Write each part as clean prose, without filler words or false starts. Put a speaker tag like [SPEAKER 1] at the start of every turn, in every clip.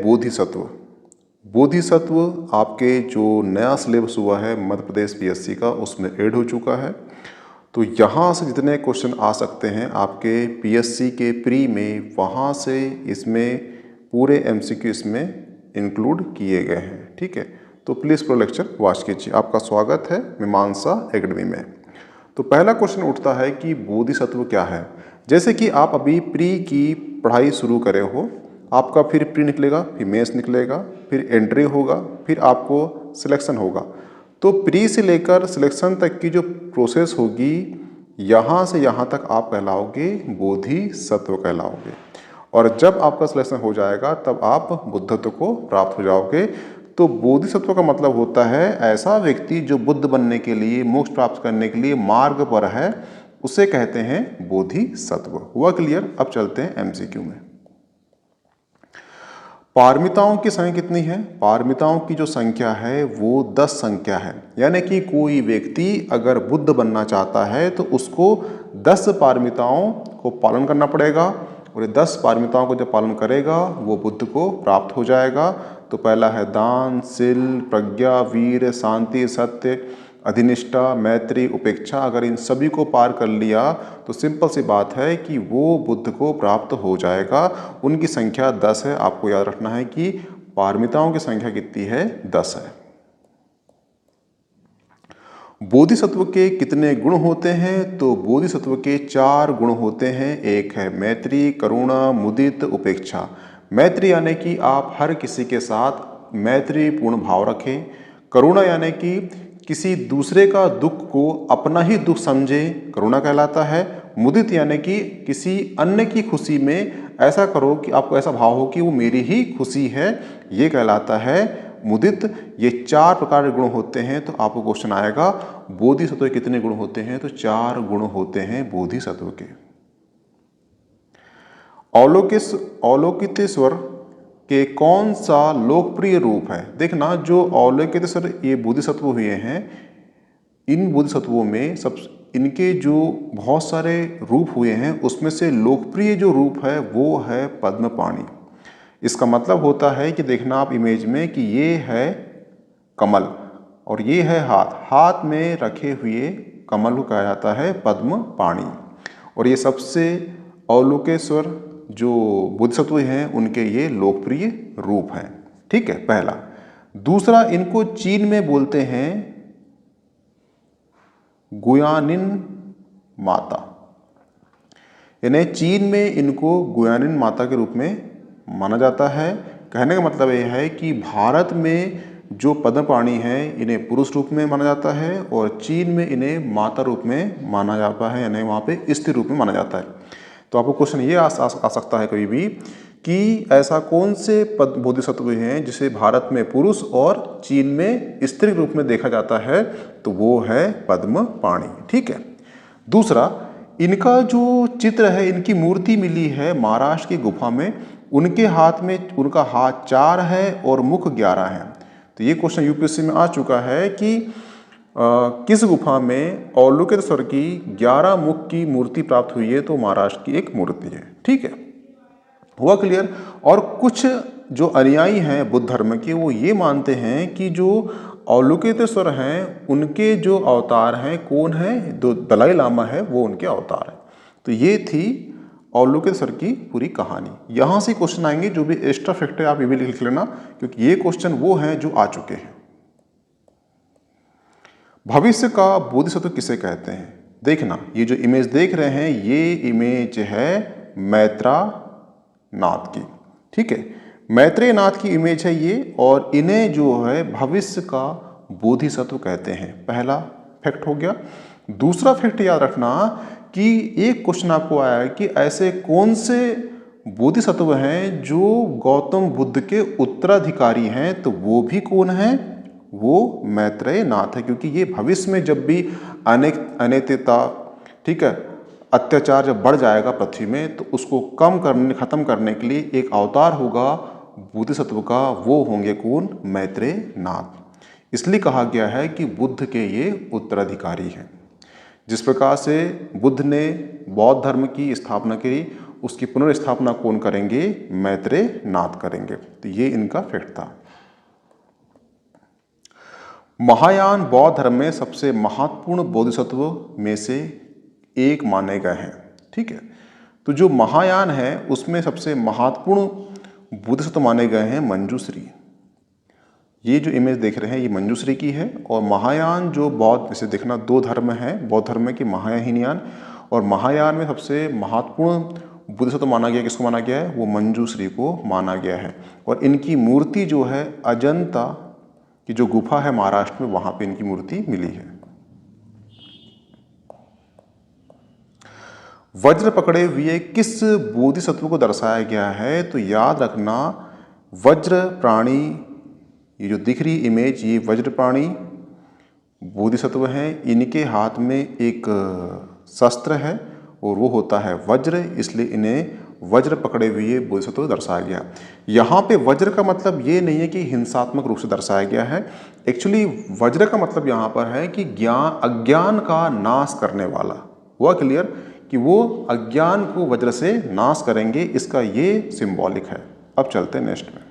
[SPEAKER 1] बोधिसत्व। बोधिसत्व आपके जो नया सिलेबस हुआ है मध्य प्रदेश पीएससी का, उसमें ऐड हो चुका है। तो यहाँ से जितने क्वेश्चन आ सकते हैं आपके पीएससी के प्री में, वहाँ से इसमें पूरे एमसीक्यू इसमें इंक्लूड किए गए हैं। ठीक है, तो प्लीज़ पूरा लेक्चर वॉच कीजिए। आपका स्वागत है मीमांसा एकेडमी में। तो पहला क्वेश्चन उठता है कि बोधिसत्व क्या है। जैसे कि आप अभी प्री की पढ़ाई शुरू करे हो, आपका फिर प्री निकलेगा, फिर मेंस निकलेगा, फिर एंट्री होगा, फिर आपको सिलेक्शन होगा। तो प्री से लेकर सिलेक्शन तक की जो प्रोसेस होगी, यहाँ से यहाँ तक आप कहलाओगे बोधिसत्व कहलाओगे। और जब आपका सिलेक्शन हो जाएगा तब आप बुद्धत्व को प्राप्त हो जाओगे। तो बोधिसत्व का मतलब होता है ऐसा व्यक्ति जो बुद्ध बनने के लिए, मोक्ष प्राप्त करने के लिए मार्ग पर है, उसे कहते हैं बोधिसत्व। हुआ क्लियर? अब चलते हैं एमसीक्यू में। पारमिताओं की संख्या कितनी है? पारमिताओं की जो संख्या है वो 10 संख्या है। यानी कि कोई व्यक्ति अगर बुद्ध बनना चाहता है तो उसको 10 पारमिताओं को पालन करना पड़ेगा, और ये 10 पारमिताओं को जब पालन करेगा वो बुद्ध को प्राप्त हो जाएगा। तो पहला है दान, शील, प्रज्ञा, वीर, शांति, सत्य, अधिनिष्ठा, मैत्री, उपेक्षा। अगर इन सभी को पार कर लिया तो सिंपल सी बात है कि वो बुद्ध को प्राप्त हो जाएगा। उनकी संख्या 10 है। आपको याद रखना है कि पारमिताओं की संख्या कितनी है? 10 है। बोधिसत्व के कितने गुण होते हैं? तो बोधिसत्व के 4 गुण होते हैं। एक है मैत्री, करुणा, मुदित, उपेक्षा। मैत्री यानी कि आप हर किसी के साथ मैत्रीपूर्ण भाव रखें। करुणा यानी कि किसी दूसरे का दुख को अपना ही दुख समझे, करुणा कहलाता है। मुदित यानी कि किसी अन्य की खुशी में ऐसा करो कि आपको ऐसा भाव हो कि वो मेरी ही खुशी है, ये कहलाता है मुदित। ये 4 प्रकार के गुण होते हैं। तो आपको क्वेश्चन आएगा बोधिसत्व के कितने गुण होते हैं? तो 4 गुण होते हैं बोधिसत्व के। अवलोकितेश्वर के कौन सा लोकप्रिय रूप है? देखना, जो अवलोकितेश्वर ये बोधिसत्व हुए हैं, इन बोधिसत्वों में इनके जो बहुत सारे रूप हुए हैं, उसमें से लोकप्रिय जो रूप है वो है पद्मपाणि। इसका मतलब होता है कि देखना आप इमेज में कि ये है कमल और ये है हाथ। हाथ में रखे हुए कमल को कहा जाता है पद्मपाणि। और ये सबसे अवलोकेश्वर जो बोधिसत्व हैं उनके ये लोकप्रिय रूप हैं। ठीक है, पहला। दूसरा, इनको चीन में बोलते हैं गुयानिन माता, यानी चीन में इनको गुयानिन माता के रूप में माना जाता है। कहने का मतलब यह है कि भारत में जो पद्मपाणि हैं इन्हें पुरुष रूप में माना जाता है, और चीन में इन्हें माता रूप में माना जाता है, यानी वहाँ पे स्त्री रूप में माना जाता है। तो आपको क्वेश्चन ये आ सकता है कभी भी कि ऐसा कौन से बोधिसत्व हैं जिसे भारत में पुरुष और चीन में स्त्री रूप में देखा जाता है? तो वो है पद्मपाणि। ठीक है। दूसरा, इनका जो चित्र है, इनकी मूर्ति मिली है महाराष्ट्र की गुफा में। उनके हाथ में, उनका हाथ 4 है और मुख 11 है। तो ये क्वेश्चन यूपीएससी में आ चुका है कि किस गुफा में अवलोकितेश्वर की 11 मुख की मूर्ति प्राप्त हुई है? तो महाराष्ट्र की एक मूर्ति है। ठीक है, हुआ क्लियर? और कुछ जो अनुयायी हैं बुद्ध धर्म के, वो ये मानते हैं कि जो अवलोकितेश्वर हैं उनके जो अवतार हैं, कौन है? जो दलाई लामा है वो उनके अवतार है। तो ये थी अवलोकितेश्वर की पूरी कहानी। यहाँ से क्वेश्चन आएंगे, जो भी एक्स्ट्रा फैक्ट है आप ये भी लिख लेना, क्योंकि ये क्वेश्चन वो हैं जो आ चुके हैं। भविष्य का बोधिसत्व किसे कहते हैं? देखना, ये जो इमेज देख रहे हैं ये इमेज है मैत्रेयनाथ की। ठीक है, मैत्रेयनाथ की इमेज है ये, और इन्हें जो है भविष्य का बोधिसत्व कहते हैं। पहला फैक्ट हो गया। दूसरा फैक्ट याद रखना कि एक क्वेश्चन आपको आया है कि ऐसे कौन से बोधिसत्व हैं जो गौतम बुद्ध के उत्तराधिकारी हैं? तो वो भी कौन है? वो मैत्रेयनाथ है, क्योंकि ये भविष्य में जब भी अनैतिकता, ठीक है, अत्याचार जब बढ़ जाएगा पृथ्वी में, तो उसको खत्म करने के लिए एक अवतार होगा बोधिसत्व का। वो होंगे कौन? मैत्रेयनाथ। इसलिए कहा गया है कि बुद्ध के ये उत्तराधिकारी हैं। जिस प्रकार से बुद्ध ने बौद्ध धर्म की स्थापना की, उसकी पुनर्स्थापना कौन करेंगे? मैत्रेय नाथ करेंगे। तो ये इनका फैक्ट था। महायान बौद्ध धर्म में सबसे महत्वपूर्ण बोधिसत्व में से एक माने गए हैं। ठीक है, तो जो महायान है उसमें सबसे महत्वपूर्ण बोधिसत्व माने गए हैं मंजूश्री। ये जो इमेज देख रहे हैं ये मंजूश्री की है। और महायान जो बौद्ध, जैसे देखना दो धर्म है बौद्ध धर्म की, महायान और महायान में सबसे महत्वपूर्ण बोधिसत्व माना गया, किसको माना गया है? वो मंजूश्री को माना गया है। और इनकी मूर्ति जो है अजंता की जो गुफा है महाराष्ट्र में, वहां पे इनकी मूर्ति मिली है। वज्र पकड़े हुए किस बोधिसत्व को दर्शाया गया है? तो याद रखना वज्र प्राणी, ये जो दिख रही इमेज, ये वज्र प्राणी बोधिसत्व हैं। इनके हाथ में एक शस्त्र है और वो होता है वज्र, इसलिए इन्हें वज्र पकड़े हुए बोधिसत्व दर्शाया गया। यहाँ पे वज्र का मतलब ये नहीं है कि हिंसात्मक रूप से दर्शाया गया है। एक्चुअली वज्र का मतलब यहाँ पर है कि अज्ञान का नाश करने वाला। हुआ क्लियर कि वो अज्ञान को वज्र से नाश करेंगे, इसका ये सिंबॉलिक है। अब चलते हैं नेक्स्ट में।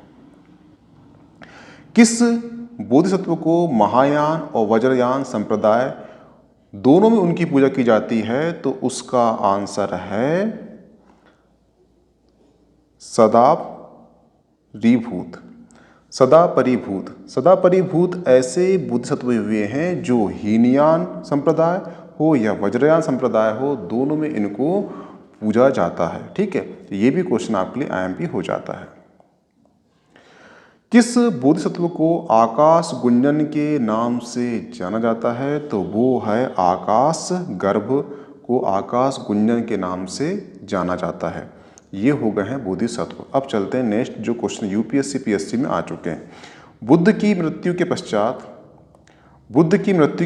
[SPEAKER 1] किस बोधिसत्व को महायान और वज्रयान संप्रदाय दोनों में उनकी पूजा की जाती है? तो उसका आंसर है सदा परिभूत। सदा परिभूत, सदा परिभूत ऐसे बोधिसत्व हुए हैं जो हीनयान संप्रदाय हो या वज्रयान संप्रदाय हो, दोनों में इनको पूजा जाता है। ठीक है, तो ये भी क्वेश्चन आपके लिए आईएमपी हो जाता है। किस बोधिसत्व को आकाश गुंजन के नाम से जाना जाता है? तो वो है आकाश गर्भ को आकाश गुंजन के नाम से जाना जाता है। ये हो गए हैं बोधिसत्व। अब चलते हैं नेक्स्ट, जो क्वेश्चन यूपीएससी पीएससी में आ चुके हैं। बुद्ध की मृत्यु के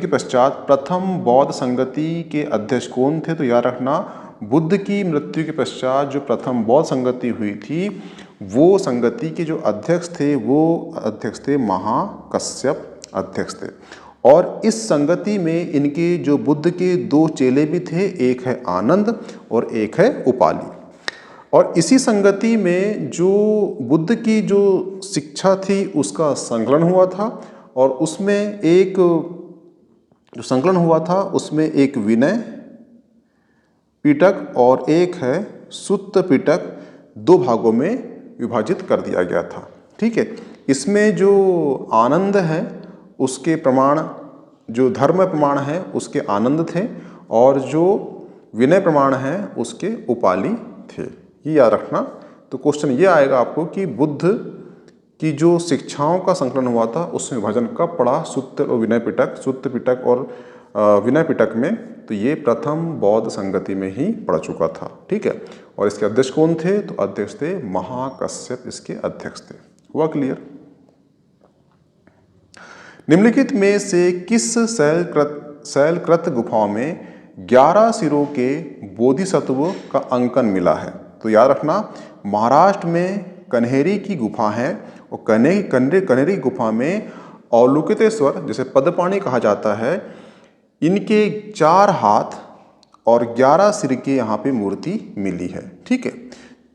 [SPEAKER 1] पश्चात प्रथम बौद्ध संगति के अध्यक्ष कौन थे? तो याद रखना बुद्ध की मृत्यु के पश्चात जो प्रथम बौद्ध संगति हुई थी, वो संगति के जो अध्यक्ष थे वो अध्यक्ष थे महाकश्यप अध्यक्ष थे। और इस संगति में इनके जो बुद्ध के दो चेले भी थे, एक है आनंद और एक है उपाली। और इसी संगति में जो बुद्ध की जो शिक्षा थी उसका संकलन हुआ था, और उसमें एक जो संकलन हुआ था उसमें एक विनय पिटक और एक है सुत्त पिटक, दो भागों में विभाजित कर दिया गया था। ठीक है, इसमें जो आनंद है उसके प्रमाण, जो धर्म प्रमाण है उसके आनंद थे, और जो विनय प्रमाण है उसके उपाली थे। ये याद रखना। तो क्वेश्चन ये आएगा आपको कि बुद्ध की जो शिक्षाओं का संकलन हुआ था उसमें विभाजन कब पड़ा? सुत्त और विनय पिटक, सुत्त पिटक और विनय पिटक में। तो ये प्रथम बौद्ध संगति में ही पड़ चुका था। ठीक है, और इसके अध्यक्ष कौन थे? तो अध्यक्ष थे महाकश्यप, इसके अध्यक्ष थे। हुआ क्लियर? निम्नलिखित में से किस शैलकृत गुफाओं में 11 सिरों के बोधिसत्व का अंकन मिला है? तो याद रखना महाराष्ट्र में कन्हेरी की गुफा है, और कन्हेरी गुफा में अवलोकितेश्वर, जिसे पद्मपाणि कहा जाता है, इनके 4 हाथ और 11 सिर के यहाँ पे मूर्ति मिली है। ठीक है,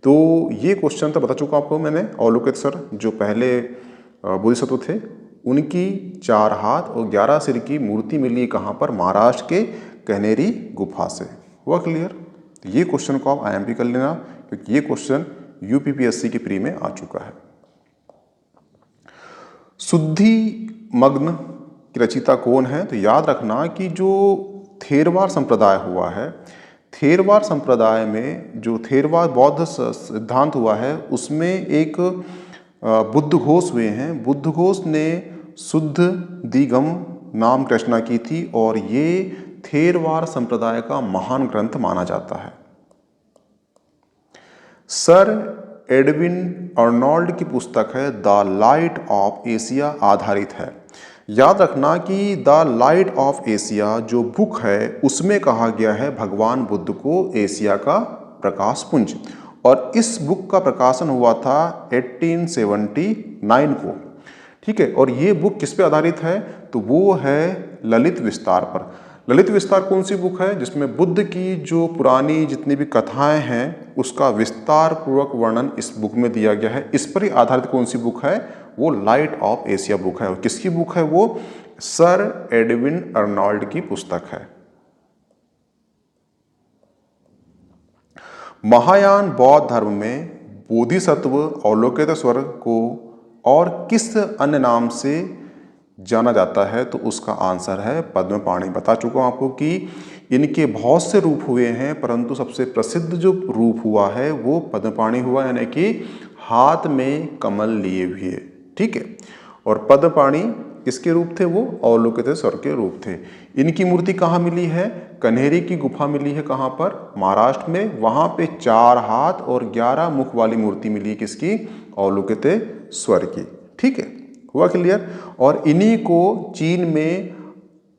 [SPEAKER 1] तो ये क्वेश्चन तो बता चुका आपको मैंने। अवलोकितेश्वर जो पहले बोधिसत्व थे, उनकी 4 हाथ और 11 सिर की मूर्ति मिली कहाँ पर? महाराष्ट्र के कन्हेरी गुफा से। हुआ क्लियर? तो ये क्वेश्चन को आप आईएमपी कर लेना, क्योंकि ये क्वेश्चन यूपीपीएससी की प्री में आ चुका है। शुद्धि मग्न की रचयिता कौन है? तो याद रखना कि जो थेरवाद संप्रदाय हुआ है, थेरवाद संप्रदाय में जो थेरवाद बौद्ध सिद्धांत हुआ है उसमें एक बुद्ध घोष हुए हैं। बुद्ध घोष ने शुद्ध दिगम नाम की रचना की थी, और ये थेरवाद संप्रदाय का महान ग्रंथ माना जाता है। सर एडविन अर्नोल्ड की पुस्तक है द लाइट ऑफ एशिया आधारित है। याद रखना कि द लाइट ऑफ एशिया जो बुक है उसमें कहा गया है भगवान बुद्ध को एशिया का प्रकाश पुंज, और इस बुक का प्रकाशन हुआ था 1879 को। ठीक है, और ये बुक किस पे आधारित है? तो वो है ललित विस्तार पर। ललित विस्तार कौन सी बुक है जिसमें बुद्ध की जो पुरानी जितनी भी कथाएं हैं उसका विस्तार पूर्वक वर्णन इस बुक में दिया गया है। इस पर ही आधारित कौन सी बुक है, वो लाइट ऑफ एशिया बुक है। और किसकी बुक है वो, सर एडविन अर्नोल्ड की पुस्तक है। महायान बौद्ध धर्म में बोधिसत्व अवलोकितेश्वर को और किस अन्य नाम से जाना जाता है, तो उसका आंसर है पद्मपाणि। बता चुका हूं आपको कि इनके बहुत से रूप हुए हैं, परंतु सबसे प्रसिद्ध जो रूप हुआ है वो पद्मपाणि हुआ, यानी कि हाथ में कमल लिए हुए। ठीक है, और पद्मपाणि किसके रूप थे, वो अवलोकितेश्वर के रूप थे। इनकी मूर्ति कहाँ मिली है, कन्हेरी की गुफा मिली है। कहाँ पर, महाराष्ट्र में। वहाँ पे 4 हाथ और 11 मुख वाली मूर्ति मिली है, किसकी, अवलोकितेश्वर की। ठीक है, हुआ क्लियर। और इन्हीं को चीन में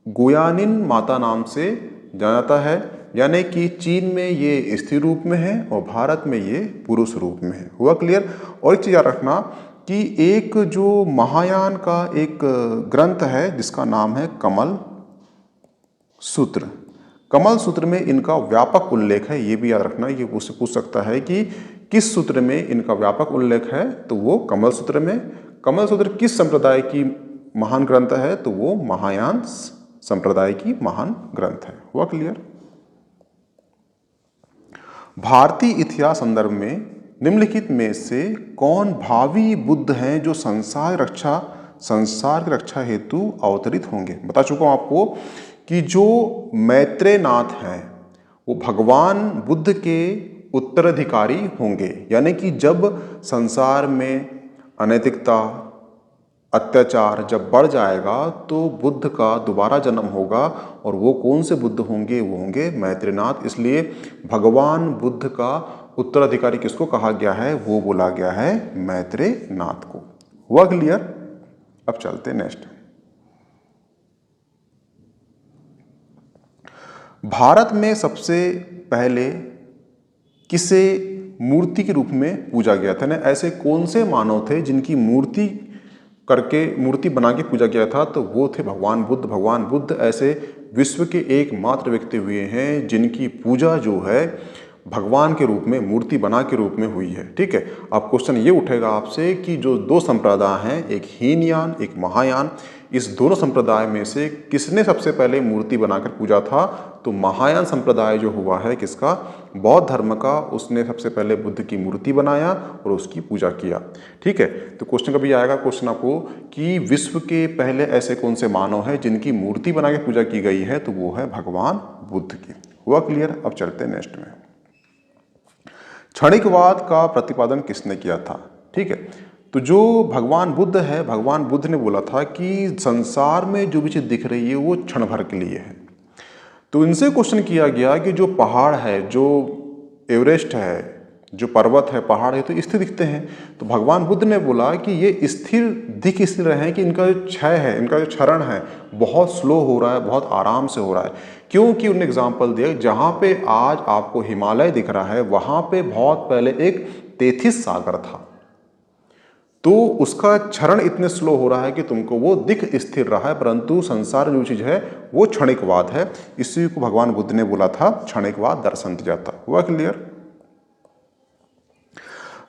[SPEAKER 1] गुयानिन माता नाम से जाना जाता है, यानी कि चीन में ये स्त्री रूप में है और भारत में ये पुरुष रूप में है। हुआ क्लियर। और एक चीज याद रखना कि एक जो महायान का एक ग्रंथ है जिसका नाम है कमल सूत्र। कमल सूत्र में इनका व्यापक उल्लेख है, ये भी याद रखना। ये उससे पूछ सकता है कि किस सूत्र में इनका व्यापक उल्लेख है, तो वो कमल सूत्र में। कमल सूत्र किस संप्रदाय की महान ग्रंथ है, तो वो महायान संप्रदाय की महान ग्रंथ है। हुआ क्लियर। भारतीय इतिहास संदर्भ में निम्नलिखित में से कौन भावी बुद्ध हैं जो संसार की रक्षा हेतु अवतरित होंगे। बता चुका हूं आपको कि जो मैत्रेयनाथ हैं वो भगवान बुद्ध के उत्तराधिकारी होंगे, यानी कि जब संसार में अनैतिकता अत्याचार जब बढ़ जाएगा तो बुद्ध का दोबारा जन्म होगा। और वो कौन से बुद्ध होंगे, वो होंगे मैत्रेयनाथ। इसलिए भगवान बुद्ध का उत्तराधिकारी किसको कहा गया है, वो बोला गया है मैत्रेयनाथ को। हुआ क्लियर। अब चलते नेक्स्ट। भारत में सबसे पहले किसे मूर्ति के रूप में पूजा गया था, ना ऐसे कौन से मानव थे जिनकी मूर्ति बना के पूजा किया था, तो वो थे भगवान बुद्ध। भगवान बुद्ध ऐसे विश्व के एकमात्र व्यक्ति हुए हैं जिनकी पूजा जो है भगवान के रूप में, मूर्ति बना के रूप में हुई है। ठीक है, अब क्वेश्चन ये उठेगा आपसे कि जो 2 संप्रदाय हैं, एक हीनयान एक महायान, इस दोनों संप्रदाय में से किसने सबसे पहले मूर्ति बनाकर पूजा था, तो महायान संप्रदाय जो हुआ है किसका, बौद्ध धर्म का, उसने सबसे पहले बुद्ध की मूर्ति बनाया और उसकी पूजा किया। ठीक है, तो क्वेश्चन कभी आएगा क्वेश्चन आपको कि विश्व के पहले ऐसे कौन से मानव हैं जिनकी मूर्ति बना के पूजा की गई है, तो वो है भगवान बुद्ध की। हुआ क्लियर। अब चलते हैं नेक्स्ट में। क्षणिकवाद का प्रतिपादन किसने किया था। ठीक है, तो जो भगवान बुद्ध है, भगवान बुद्ध ने बोला था कि संसार में जो भी चीज दिख रही है वो क्षण भर के लिए है। तो इनसे क्वेश्चन किया गया कि जो पहाड़ है, जो एवरेस्ट है, जो पर्वत है, पहाड़ है, तो स्थिर दिखते हैं। तो भगवान बुद्ध ने बोला कि ये स्थिर दिख इसलिए रहे हैं कि इनका जो क्षय है, इनका जो क्षरण है बहुत स्लो हो रहा है, बहुत आराम से हो रहा है। क्योंकि उन्होंने एग्जाम्पल दिया, जहाँ पे आज आपको हिमालय दिख रहा है वहाँ पे बहुत पहले एक तेथिस सागर था, तो उसका क्षरण इतने स्लो हो रहा है कि तुमको वो दिख स्थिर रहा है, परंतु संसार जो चीज है वो क्षणिकवाद है। इसी को भगवान बुद्ध ने बोला था क्षणिकवाद दर्शन दिया जाता। हुआ क्लियर।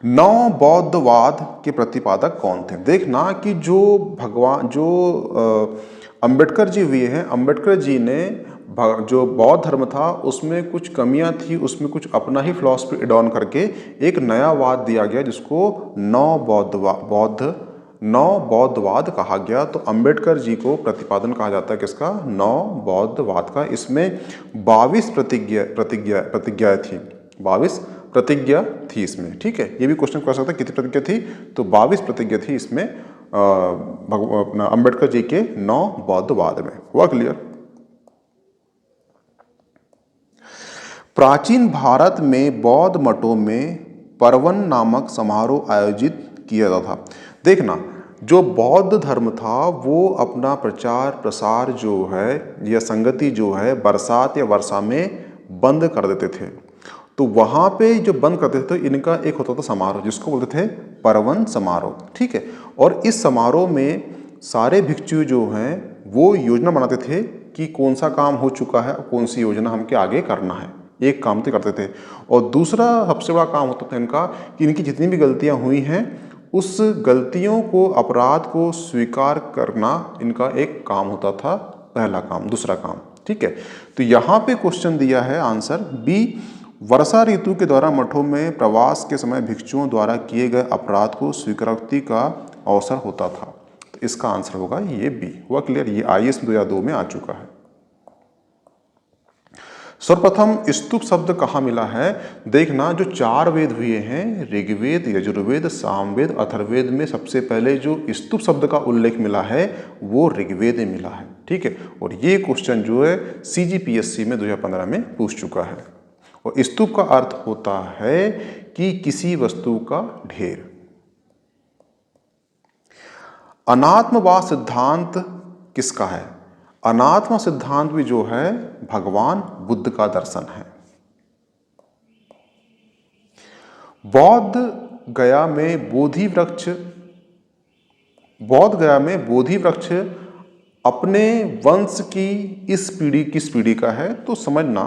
[SPEAKER 1] 9 बौद्धवाद के प्रतिपादक कौन थे। देखना कि जो अंबेडकर जी हुए हैं, अंबेडकर जी ने जो बौद्ध धर्म था उसमें कुछ कमियां थी, उसमें कुछ अपना ही फिलॉसफी एडॉन करके एक नया वाद दिया गया जिसको 9 बौद्धवाद कहा गया। तो अंबेडकर जी को प्रतिपादन कहा जाता है किसका, 9 बौद्धवाद का। इसमें 22 प्रतिज्ञा थी, 22 प्रतिज्ञा थी इसमें। ठीक है, ये भी क्वेश्चन कर सकता है कितनी प्रतिज्ञा थी, तो 22 प्रतिज्ञा थी इसमें अपना अंबेडकर जी के 9 बौद्धवाद में। हुआ क्लियर। प्राचीन भारत में बौद्ध मठों में परवन नामक समारोह आयोजित किया जाता था। देखना, जो बौद्ध धर्म था वो अपना प्रचार प्रसार जो है या संगति जो है बरसात या वर्षा में बंद कर देते थे। तो वहाँ पे जो बंद करते थे तो इनका एक होता था समारोह जिसको बोलते थे परवन समारोह। ठीक है, और इस समारोह में सारे भिक्षु जो हैं वो योजना बनाते थे कि कौन सा काम हो चुका है, कौन सी योजना हमके आगे करना है। एक काम तो करते थे। और दूसरा सबसे बड़ा काम होता था इनका कि इनकी जितनी भी गलतियां हुई हैं उस गलतियों को, अपराध को स्वीकार करना इनका एक काम होता था, पहला काम। दूसरा काम, ठीक है। तो यहाँ पे क्वेश्चन दिया है आंसर बी, वर्षा ऋतु के दौरान मठों में प्रवास के समय भिक्षुओं द्वारा किए गए अपराध को स्वीकारोक्ति का अवसर होता था। तो इसका आंसर होगा ये बी। हुआ क्लियर? ये IAS 2002 में आ चुका है। सर्वप्रथम स्तूप शब्द कहाँ मिला है? देखना, जो 4 वेद हुए हैं, ऋग्वेद, यजुर्वेद, सामवेद, अथर्ववेद में सबसे पहले जो स्तूप शब्द का उल्लेख मिला है वो ऋग्वेद में मिला है, ठीक है। और ये क्वेश्चन जो है CGPSC में 2015 में पूछ चुका है। और स्तूप का अर्थ होता है कि किसी वस्तु का ढेर। अनात्मवाद सिद्धांत किसका है? अनात्म सिद्धांत भी जो है भगवान बुद्ध का दर्शन है। बौद्ध गया में बोधि वृक्ष अपने वंश की इस पीढ़ी किस पीढ़ी का है? तो समझना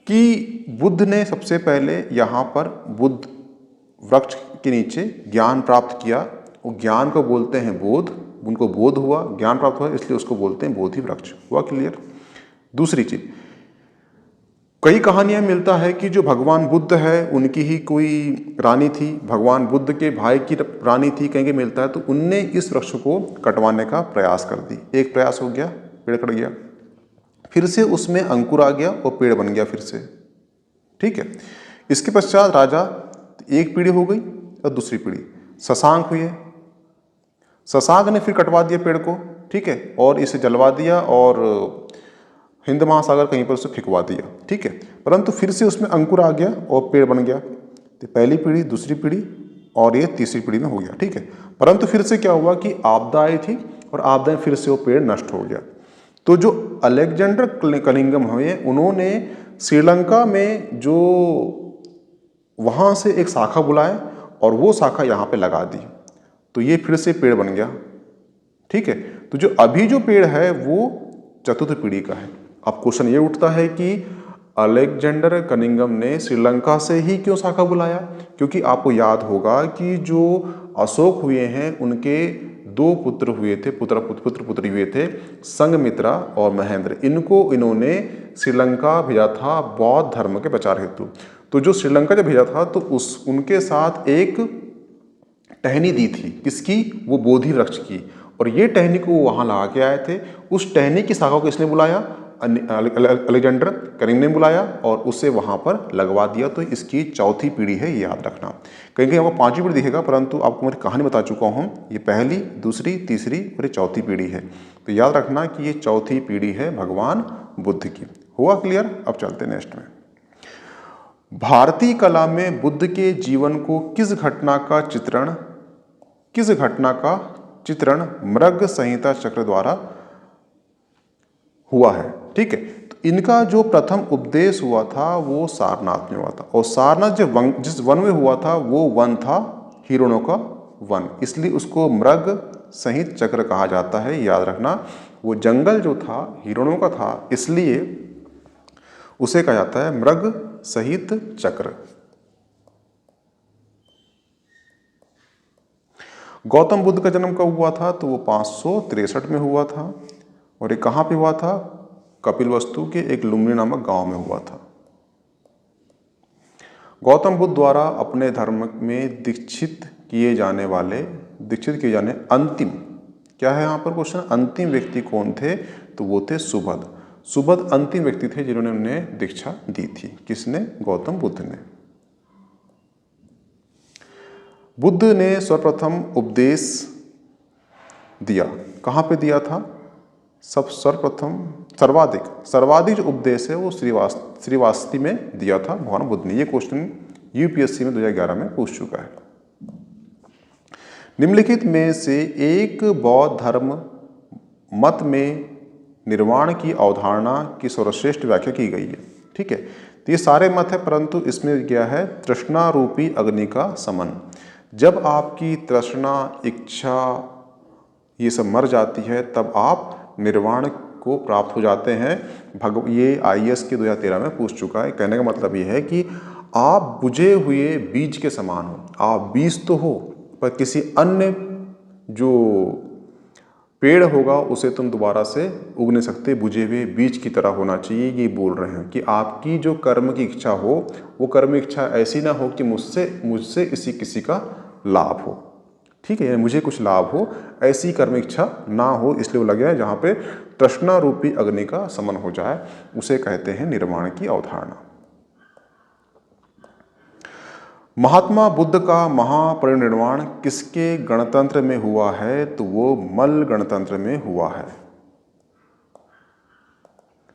[SPEAKER 1] कि बुद्ध ने सबसे पहले यहाँ पर बुद्ध वृक्ष के नीचे ज्ञान प्राप्त किया। वो ज्ञान को बोलते हैं बोध, उनको बोध हुआ, ज्ञान प्राप्त हुआ, इसलिए उसको बोलते हैं बोधि वृक्ष। हुआ क्लियर? दूसरी चीज, कई कहानियां मिलता है कि जो भगवान बुद्ध है उनकी ही कोई रानी थी, भगवान बुद्ध के भाई की रानी थी, कहीं मिलता है। तो उनने इस वृक्ष को कटवाने का प्रयास कर दी। एक प्रयास हो गया, पेड़ कट गया, फिर से उसमें अंकुर आ गया और पेड़ बन गया फिर से, ठीक है। इसके पश्चात राजा, एक पीढ़ी हो गई और दूसरी पीढ़ी शशांक हुए। शशांक ने फिर कटवा दिया पेड़ को, ठीक है, और इसे जलवा दिया और हिंद महासागर कहीं पर उसे फेंकवा दिया, ठीक है। परंतु फिर से उसमें अंकुर आ गया और पेड़ बन गया। तो पहली पीढ़ी, दूसरी पीढ़ी और ये तीसरी पीढ़ी में हो गया, ठीक है। परंतु फिर से क्या हुआ कि आपदा आई थी और आपदा में फिर से वो पेड़ नष्ट हो गया। तो जो अलेक्जेंडर कनिंघम हुए, उन्होंने श्रीलंका में जो वहाँ से एक शाखा बुलाए और वो शाखा यहाँ पे लगा दी, तो ये फिर से पेड़ बन गया, ठीक है। तो जो अभी जो पेड़ है वो चतुर्थ पीढ़ी का है। अब क्वेश्चन ये उठता है कि अलेक्जेंडर कनिंघम ने श्रीलंका से ही क्यों शाखा बुलाया? क्योंकि आपको याद होगा कि जो अशोक हुए हैं उनके 2 पुत्र हुए थे, पुत्री हुए थे, संघमित्रा और महेंद्र। इनको इन्होंने श्रीलंका भेजा था बौद्ध धर्म के प्रचार हेतु। तो जो श्रीलंका जब भेजा था तो उनके साथ एक टहनी दी थी, किसकी? वो बोधि वृक्ष की। और ये टहनी को वो वहाँ लगा के आए थे। उस टहनी की शाखा को किसने बुलाया? अलेक्जेंडर कनिंघम ने बुलाया और उसे वहाँ पर लगवा दिया। तो इसकी चौथी पीढ़ी है, ये याद रखना। कहीं कहीं आपको 5वीं पीढ़ी दिखेगा, परंतु आपको मैं कहानी बता चुका हूँ, ये पहली, दूसरी, तीसरी और ये चौथी पीढ़ी है। तो याद रखना कि ये चौथी पीढ़ी है भगवान बुद्ध की। हुआ क्लियर? अब चलते नेक्स्ट में। भारतीय कला में बुद्ध के जीवन को किस घटना का चित्रण मृग संहिता चक्र द्वारा हुआ है, ठीक है। तो इनका जो प्रथम उपदेश हुआ था वो सारनाथ में हुआ था। और सारनाथ जिस वन में हुआ था वो वन था हिरणों का वन, इसलिए उसको मृग संहित चक्र कहा जाता है। याद रखना, वो जंगल जो था हिरणों का था, इसलिए उसे कहा जाता है मृग संहित चक्र। गौतम बुद्ध का जन्म कब हुआ था? तो वो 563 में हुआ था। और ये कहाँ पे हुआ था? कपिलवस्तु के एक लुम्बिनी नामक गांव में हुआ था। गौतम बुद्ध द्वारा अपने धर्म में दीक्षित किए जाने अंतिम, क्या है यहाँ पर क्वेश्चन? अंतिम व्यक्ति कौन थे? तो वो थे सुबध। सुबध अंतिम व्यक्ति थे जिन्होंने उन्हें दीक्षा दी थी। किसने? गौतम बुद्ध ने। बुद्ध ने सर्वप्रथम उपदेश दिया, कहाँ पे दिया था? सर्वाधिक जो उपदेश है वो श्रीवास्तव में दिया था भगवान बुद्ध ने। ये क्वेश्चन UPSC में 2011 में पूछ चुका है। निम्नलिखित में से एक बौद्ध धर्म मत में निर्वाण की अवधारणा की सर्वश्रेष्ठ व्याख्या की गई है, ठीक है। तो ये सारे मत है, परंतु इसमें क्या है? तृष्णा रूपी अग्नि का समन। जब आपकी तृष्णा, इच्छा ये सब मर जाती है, तब आप निर्वाण को प्राप्त हो जाते हैं। ये IAS के 2013 में पूछ चुका है। कहने का मतलब ये है कि आप बुझे हुए बीज के समान हो। आप बीज तो हो, पर किसी अन्य जो पेड़ होगा उसे तुम दोबारा से उग नहीं सकते, बुझे हुए बीज की तरह होना चाहिए। ये बोल रहे हैं कि आपकी जो कर्म की इच्छा हो, वो कर्म इच्छा ऐसी ना हो कि मुझसे किसी का लाभ हो। ठीक है, मुझे कुछ लाभ हो, ऐसी कर्म इच्छा ना हो। इसलिए वो लगे हैं जहाँ पे तृष्णा रूपी अग्नि का समन हो जाए, उसे कहते हैं निर्वाण की अवधारणा। महात्मा बुद्ध का महापरिनिर्वाण किसके गणतंत्र में हुआ है? तो वो मल्ल गणतंत्र में हुआ है।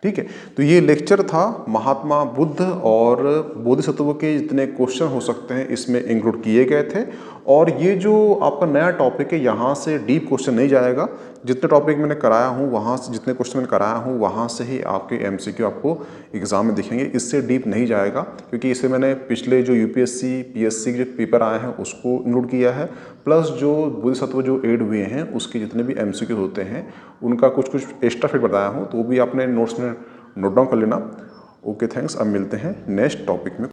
[SPEAKER 1] ठीक है, तो ये लेक्चर था महात्मा बुद्ध और बोधिसत्व के जितने क्वेश्चन हो सकते हैं इसमें इंक्लूड किए गए थे। और ये जो आपका नया टॉपिक है, यहाँ से डीप क्वेश्चन नहीं जाएगा। जितने टॉपिक मैंने कराया हूँ वहाँ से, जितने क्वेश्चन मैंने कराया हूँ वहाँ से ही आपके MCQ आपको एग्जाम में दिखेंगे। इससे डीप नहीं जाएगा, क्योंकि इसे मैंने पिछले जो UPSC PSC के जो पेपर आए हैं उसको इंक्लूड किया है, प्लस जो बोधिसत्व जो ऐड हुए हैं उसके जितने भी MCQ होते हैं उनका कुछ एक्स्ट्रा फिट बताया हूँ, तो वो भी आपने नोट्स में नोट डाउन कर लेना। Okay, thanks. अब मिलते हैं नेक्स्ट टॉपिक में।